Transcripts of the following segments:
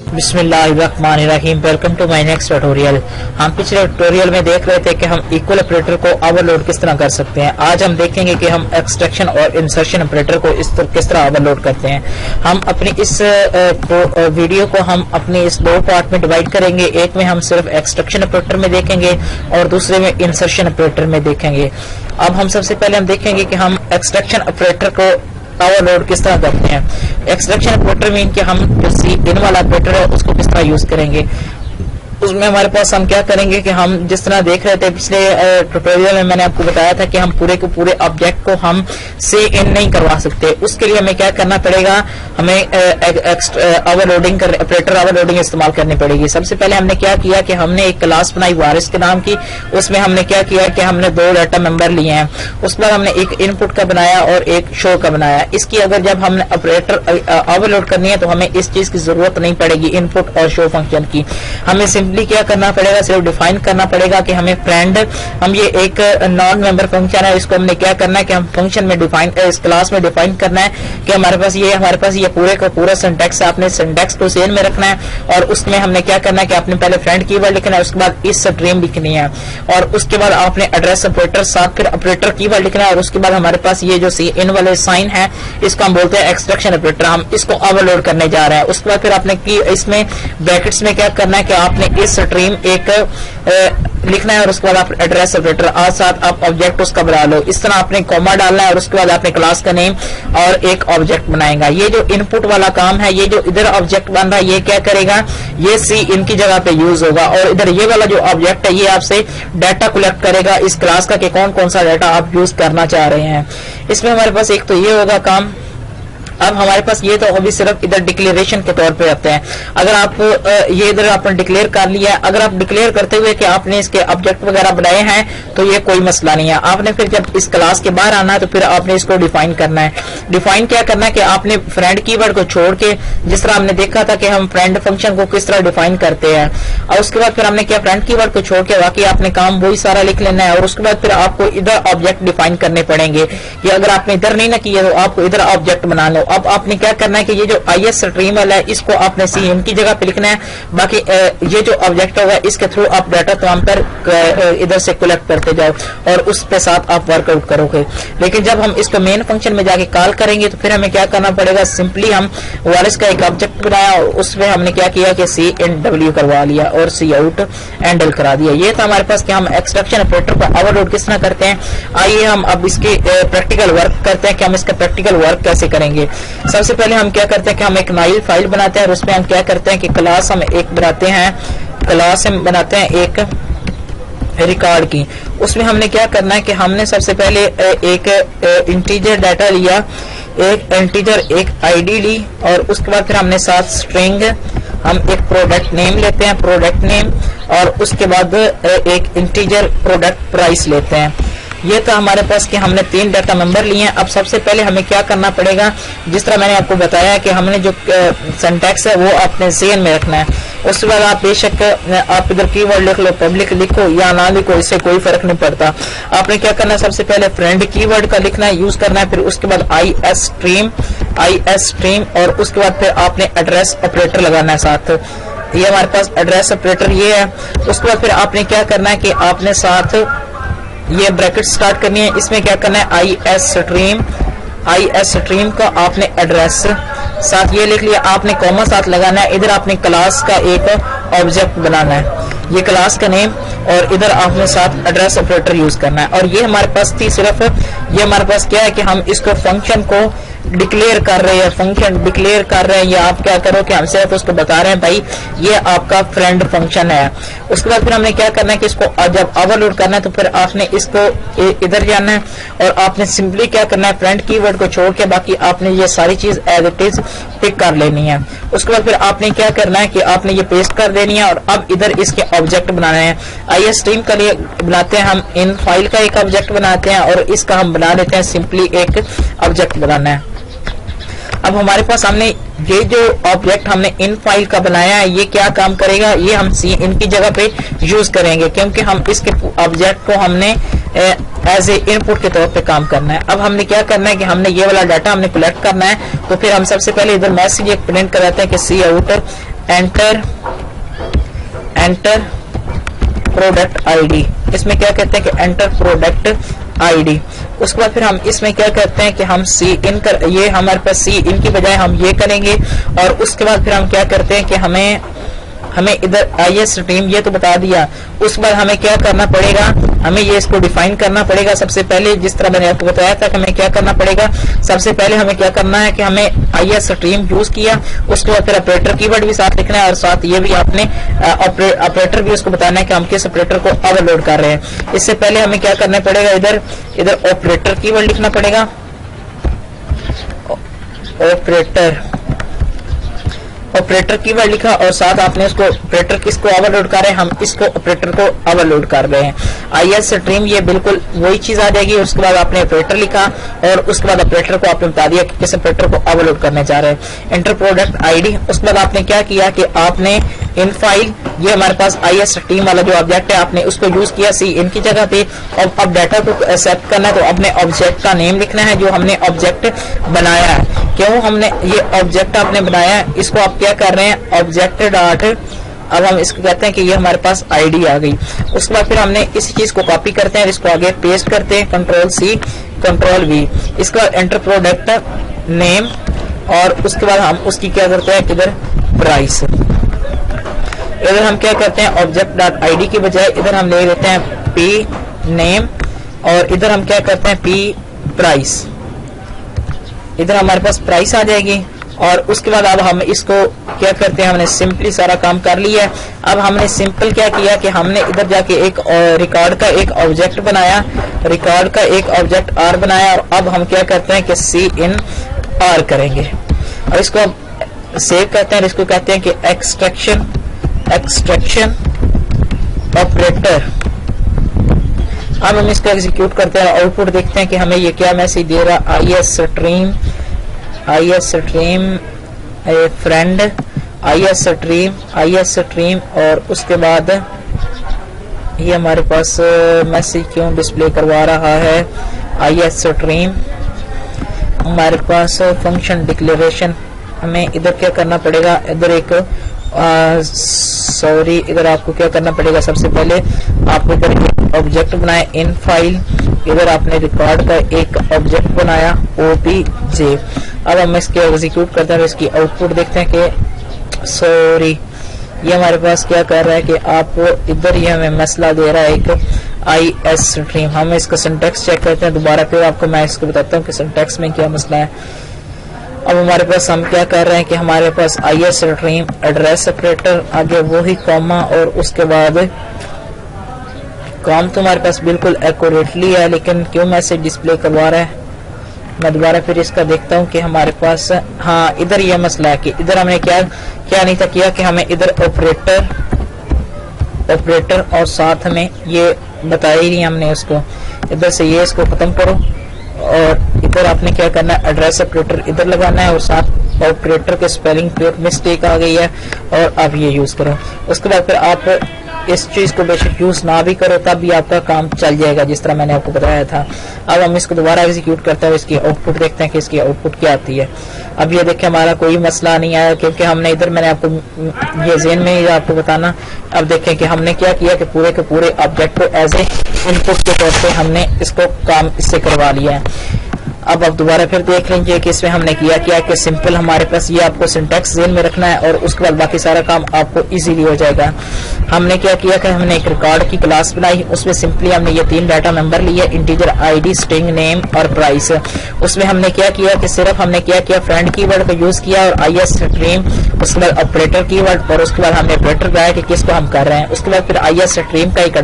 बिस्मिल्लाहिर्रहमानिर्रहीम। Welcome to my next tutorial. हम पिछले ट्यूटोरियल में देख रहे थे कि हम इक्वल ऑपरेटर को ओवरलोड किस तरह कर सकते हैं। आज हम देखेंगे कि हम एक्सट्रैक्शन और इंसर्शन ऑपरेटर को किस तरह ओवरलोड करते हैं। हम अपनी इस वीडियो को हम अपने इस दो पार्ट में डिवाइड करेंगे। एक में हम सिर्फ एक्सट्रैक्शन ऑपरेटर में देखेंगे और दूसरे में इंसर्शन ऑपरेटर में देखेंगे। अब हम सबसे पहले हम देखेंगे कि हम एक्सट्रैक्शन ऑपरेटर को ओवरलोड किस तरह करते हैं। एक्सट्रैक्शन ऑपरेटर मीन कि हम जो सी इन वाला ऑपरेटर है उसको किस तरह यूज करेंगे। उसमें हमारे पास हम क्या करेंगे कि हम जिस तरह देख रहे थे पिछले ट्यूटोरियल में मैंने आपको बताया था कि हम पूरे के पूरे ऑब्जेक्ट को हम से इन नहीं करवा सकते। उसके लिए हमें क्या करना पड़ेगा, हमें ओवरलोडिंग ऑपरेटर ओवरलोडिंग इस्तेमाल करनी पड़ेगी। सबसे पहले हमने क्या किया कि हमने एक क्लास बनाई वारिस के नाम की। उसमें हमने क्या किया कि हमने दो डाटा मेंबर लिए हैं। उसके बाद हमने एक इनपुट का बनाया और एक शो का बनाया। इसकी अगर जब हमने ऑपरेटर ओवरलोड करनी है तो हमें इस चीज की जरूरत नहीं पड़ेगी इनपुट और शो फंक्शन की। हमें क्या करना पड़ेगा, सिर्फ डिफाइन करना पड़ेगा कि हमें फ्रेंड, हम ये एक नॉन मेंबर फंक्शन है, इसको हमने क्या करना है कि हम फंक्शन में डिफाइन, इस क्लास में डिफाइन करना है कि हमारे पास ये पूरे का पूरा सिंटैक्स है। आपने सिंटैक्स को सेल में रखना है और उसमें हमने क्या करना है कि आपने पहले फ्रेंड कीवर्ड लिखना है, उसके बाद इस स्ट्रीम लिखनी है और उसके बाद आपने एड्रेस ऑपरेटर साथ फिर ऑपरेटर कीवर्ड लिखना है और उसके बाद हमारे पास ये जो सी इन वाले साइन है इसको हम बोलते हैं एक्सट्रैक्शन ऑपरेटर। हम इसको ओवरलोड करने जा रहे हैं। उसके बाद फिर आपने इसमें ब्रैकेट्स में क्या करना है कि आपने इस स्ट्रीम एक लिखना है और उसके बाद आप एड्रेस ऑपरेटर आज साथ आप ऑब्जेक्ट उसका बना लो। इस तरह आपने कॉमा डालना है और उसके बाद आपने क्लास का नेम और एक ऑब्जेक्ट बनाएगा। ये जो इनपुट वाला काम है, ये जो इधर ऑब्जेक्ट बन रहा है ये क्या करेगा, ये सी इनकी जगह पे यूज होगा और इधर ये वाला जो ऑब्जेक्ट है ये आपसे डाटा कलेक्ट करेगा इस क्लास का कि कौन कौन सा डाटा आप यूज करना चाह रहे हैं। इसमें हमारे पास एक तो ये होगा काम। अब हमारे पास ये तो अभी सिर्फ इधर डिक्लेरेशन के तौर पे रखते हैं। अगर आप ये इधर आपने डिक्लेयर कर लिया है, अगर आप डिक्लेयर करते हुए कि आपने इसके ऑब्जेक्ट वगैरह बनाए हैं तो ये कोई मसला नहीं है। आपने फिर जब इस क्लास के बाहर आना है तो फिर आपने इसको डिफाइन करना है। डिफाइन क्या करना है कि आपने फ्रेंड कीवर्ड को छोड़ के, जिस तरह हमने देखा था कि हम फ्रेंड फंक्शन को किस तरह डिफाइन करते हैं, और उसके बाद फिर हमने क्या फ्रेंड कीवर्ड को छोड़ के बाकी आपने काम वही सारा लिख लेना है और उसके बाद फिर आपको इधर ऑब्जेक्ट डिफाइन करने पड़ेंगे। कि अगर आपने इधर नहीं ना किया तो आपको इधर ऑब्जेक्ट बना लो। अब आपने क्या करना है कि ये जो IS स्ट्रीम वाला है इसको आपने सी इन की जगह पे लिखना है। बाकी ये जो ऑब्जेक्ट होगा इसके थ्रू आप डाटा तमाम पर इधर से कलेक्ट करते जाओ और उस पे साथ आप वर्कआउट करोगे। लेकिन जब हम इसको मेन फंक्शन में जाके कॉल करेंगे तो फिर हमें क्या करना पड़ेगा, सिंपली हम वारिस का एक ऑब्जेक्ट बनाया और उसमें हमने क्या किया कि सी इन डब्ल्यू करवा लिया और सी आउट एंडल करा दिया। ये था हमारे पास कि हम एक्सट्रैक्शन ऑपरेटर को ओवरलोड किस तरह करते हैं। आइए हम अब इसके प्रैक्टिकल वर्क करते हैं कि हम इसका प्रैक्टिकल वर्क कैसे करेंगे। सबसे पहले हम क्या करते हैं कि हम एक नाइल फाइल बनाते हैं और उसमें हम क्या करते हैं कि क्लास हम एक बनाते हैं, क्लास हम बनाते हैं एक रिकॉर्ड की। उसमें हमने क्या करना है कि हमने सबसे पहले एक इंटीजर डाटा लिया, एक इंटीजर एक आईडी ली और उसके बाद फिर हमने साथ स्ट्रिंग, हम एक प्रोडक्ट नेम लेते हैं, प्रोडक्ट नेम, और उसके बाद एक इंटीजर प्रोडक्ट प्राइस लेते हैं। ये तो हमारे पास कि हमने 3 डाटा मेंबर लिए हैं। अब सबसे पहले हमें क्या करना पड़ेगा, जिस तरह मैंने आपको बताया कि हमने जो सिंटैक्स है वो अपने सेन में रखना है। उसके बाद आप बेशक आप इधर कीवर्ड लिख लो, पब्लिक लिखो या ना लिखो, इससे कोई फर्क नहीं पड़ता। आपने क्या करना है, सबसे पहले फ्रेंड कीवर्ड का लिखना है, यूज करना है, फिर उसके बाद IS स्ट्रीम और उसके बाद फिर आपने एड्रेस ऑपरेटर लगाना है साथ। ये हमारे पास एड्रेस ऑपरेटर ये है। उसके बाद फिर आपने क्या करना है कि आपने साथ ये ब्रैकेट स्टार्ट करनी है। इसमें क्या करना है, IS स्ट्रीम का आपने एड्रेस साथ ये लिख लिया, आपने कॉमा साथ लगाना है। इधर आपने क्लास का एक ऑब्जेक्ट बनाना है, ये क्लास का नेम, और इधर आपने साथ एड्रेस ऑपरेटर यूज करना है। और ये हमारे पास थी सिर्फ, ये हमारे पास क्या है कि हम इसको फंक्शन को डिक्लेयर कर रहे हैं, फंक्शन डिक्लेयर कर रहे हैं, या आप क्या करो कि हम सिर्फ उसको बता रहे हैं भाई ये आपका फ्रेंड फंक्शन है। उसके बाद फिर हमने क्या करना है कि इसको जब ओवरलोड करना है तो फिर आपने इसको इधर जाना है और आपने सिंपली क्या करना है, फ्रेंड कीवर्ड को छोड़ के बाकी आपने ये सारी चीज एज इट इज पिक कर लेनी है। उसके बाद फिर आपने क्या करना है कि आपने ये पेस्ट कर देनी है और अब इधर इसके ऑब्जेक्ट बनाने हैं। IS स्ट्रीम का लिए बनाते हैं हम इन फाइल का एक ऑब्जेक्ट बनाते हैं और इसका हम बना देते हैं सिंपली एक ऑब्जेक्ट बनाना है। अब हमारे पास हमने ये जो ऑब्जेक्ट हमने इन फाइल का बनाया है ये क्या काम करेगा, ये हम सी इनकी जगह पे यूज करेंगे क्योंकि हम इसके ऑब्जेक्ट को हमने एज ए इनपुट के तौर पे काम करना है। अब हमने क्या करना है कि हमने ये वाला डाटा हमने कलेक्ट करना है, तो फिर हम सबसे पहले इधर मैसेज एक प्रिंट कराते हैं कि सी आउट एंटर प्रोडक्ट आईडी, इसमें क्या कहते हैं कि एंटर प्रोडक्ट आईडी। उसके बाद फिर हम इसमें क्या करते हैं कि हम सी इन कर, ये हमारे पास सी इन की बजाय हम ये करेंगे। और उसके बाद फिर हम क्या करते हैं कि हमें इधर IS स्ट्रीम ये तो बता दिया। उसके बाद हमें क्या करना पड़ेगा, हमें ये इसको डिफाइन करना पड़ेगा। सबसे पहले जिस तरह मैंने आपको बताया था कि हमें क्या करना पड़ेगा, सबसे पहले हमें क्या करना है कि हमें IS स्ट्रीम यूज किया, उसके बाद फिर ऑपरेटर कीवर्ड भी साथ लिखना है और साथ ये भी आपने ऑपरेटर भी उसको बताना है कि हम किस ऑपरेटर को ओवरलोड कर रहे हैं। इससे पहले हमें क्या करना पड़ेगा, इधर ऑपरेटर कीवर्ड लिखना पड़ेगा, ऑपरेटर कीवर्ड लिखा और साथ आपने उसको ऑपरेटर किसको ओवरलोड कर रहे हैं, हम इसको ऑपरेटर को ओवरलोड कर रहे हैं। IS स्ट्रीम ये बिल्कुल वही चीज आ जाएगी। उसके बाद आपने ऑपरेटर लिखा और उसके बाद ऑपरेटर को आपने बता दिया कि किस ऑपरेटर को ओवरलोड करने जा रहे हैं, एंटर प्रोडक्ट आईडी। उसके बाद आपने क्या किया कि आपने इन फाइल, ये हमारे पास IS स्ट्रीम वाला जो ऑब्जेक्ट है आपने उसको यूज किया सी इन की जगह पे। अब डाटा को एक्सेप्ट करना है तो अपने ऑब्जेक्ट का नेम लिखना है जो हमने ऑब्जेक्ट बनाया है। क्यों हमने ये ऑब्जेक्ट आपने बनाया है, इसको आप क्या कर रहे हैं, ऑब्जेक्ट डॉट, अब हम इसको कहते हैं कि ये हमारे पास आईडी आ गई। उसके बाद फिर हमने इसी चीज को कॉपी करते हैं, इसको आगे पेस्ट करते हैं, कंट्रोल C कंट्रोल V। इसके बाद एंटर प्रोडक्ट नेम और उसके बाद हम उसकी क्या करते हैं, इधर प्राइस। इधर हम क्या करते हैं, ऑब्जेक्ट डॉट आईडी की बजाय इधर हम ले लेते हैं P नेम और इधर हम क्या करते हैं P प्राइस। इधर हमारे पास प्राइस आ जाएगी। और उसके बाद अब हम इसको क्या करते हैं, हमने सिंपली सारा काम कर लिया है। अब हमने सिंपल क्या किया कि हमने इधर जाके एक रिकॉर्ड का एक ऑब्जेक्ट बनाया, रिकॉर्ड का एक ऑब्जेक्ट R बनाया और अब हम क्या करते हैं कि C in R करेंगे और इसको सेव करते हैं। इसको कहते हैं कि एक्सट्रैक्शन ऑपरेटर। अब हम इसको एग्जीक्यूट करते हैं, आउटपुट देखते हैं कि हमें ये क्या मैसेज दे रहा, IS stream friend, IS stream और उसके बाद ये हमारे पास मैसेज क्यों डिस्प्ले करवा रहा है, IS स्ट्रीम हमारे पास फंक्शन डिक्लेरेशन। हमें इधर क्या करना पड़ेगा, इधर एक इधर आपको क्या करना पड़ेगा, सबसे पहले आप इधर एक ऑब्जेक्ट बनाए इन फाइल, इधर आपने रिकॉर्ड का एक ऑब्जेक्ट बनाया OBJ। अब हम इसके एग्जीक्यूट करते हैं, इसकी आउटपुट देखते हैं कि ये हमारे पास क्या कर रहा है कि आप इधर ही हमें मसला दे रहा है एक IS स्ट्रीम। हम इसका सिंटैक्स चेक करते हैं दोबारा, फिर आपको मैं इसको बताता हूँ कि सिंटैक्स में क्या मसला है। अब हमारे पास हम क्या कर रहे हैं कि हमारे पास IS स्ट्रीम एड्रेस ऑपरेटर, आगे वही कॉमा और उसके बाद काम तो हमारे पास बिल्कुल एक्यूरेटली है, लेकिन क्यों मैसेज डिस्प्ले करवा रहा है। मैं दोबारा फिर इसका देखता हूँ कि हमारे पास, हाँ इधर यह मसला है कि इधर हमने क्या नहीं था किया कि हमें इधर ऑपरेटर और साथ में ये बताया ही नहीं हमने उसको। इधर से ये इसको खत्म करो और इधर आपने क्या करना है, एड्रेस ऑपरेटर इधर लगाना है और साथ ऑपरेटर के स्पेलिंग पे मिस्टेक आ गई है और अब ये यूज करो। उसके बाद फिर आप इस चीज को बेशक यूज ना भी करो तब भी आपका काम चल जाएगा, जिस तरह मैंने आपको बताया था। अब हम इसको दोबारा एग्जीक्यूट करते हैं, इसकी आउटपुट देखते हैं कि इसकी आउटपुट क्या आती है। अब ये देखें हमारा कोई मसला नहीं आया क्योंकि हमने इधर, मैंने आपको ये ज़हन में आपको बताना। अब देखें कि हमने क्या किया कि पूरे के पूरे ऑब्जेक्ट को एज ए इनपुट के तौर पे हमने इसको काम इससे करवा लिया है। अब आप दोबारा फिर देख लीजिए कि इसमें हमने किया कि सिंपल हमारे पास ये आपको सिंटैक्स ज़हन में रखना है और उसके बाद बाकी सारा काम आपको इजीली हो जाएगा। हमने क्या किया कि हमने एक रिकॉर्ड की क्लास बनाई, उसमें सिंपली हमने ये 3 डाटा मेंबर लिए, इंटीजर ID, स्ट्रिंग नेम और प्राइस। उसमें हमने क्या किया कि सिर्फ हमने क्या किया, फ्रेंड कीवर्ड को यूज किया और IS स्ट्रीम, उसके बाद ऑपरेटर कीवर्ड और उसके बाद हमने ऑपरेटर बनाया कि किसको हम कर रहे हैं। उसके बाद फिर IS स्ट्रीम का एक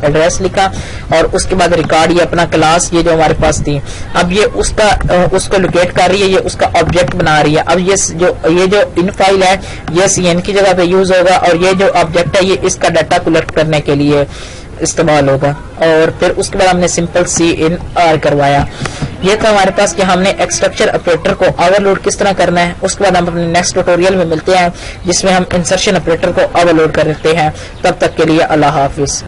एड्रेस लिखा और उसके बाद रिकॉर्ड, ये अपना क्लास ये जो हमारे पास थी, अब ये उसको लोकेट कर रही है, ये उसका ऑब्जेक्ट बना रही है। अब ये जो इन फाइल है ये CN की जगह पे यूज होगा और ये जो ऑब्जेक्ट है ये इसका डाटा कलेक्ट करने के लिए इस्तेमाल होगा। और फिर उसके बाद हमने सिंपल C in R करवाया। ये था हमारे पास कि हमने एक्सट्रैक्शन ऑपरेटर को ओवरलोड किस तरह करना है। उसके बाद हम अपने नेक्स्ट ट्यूटोरियल में मिलते हैं जिसमें हम इंसर्शन ऑपरेटर को ओवरलोड करते हैं। तब तक के लिए अल्लाह हाफिज।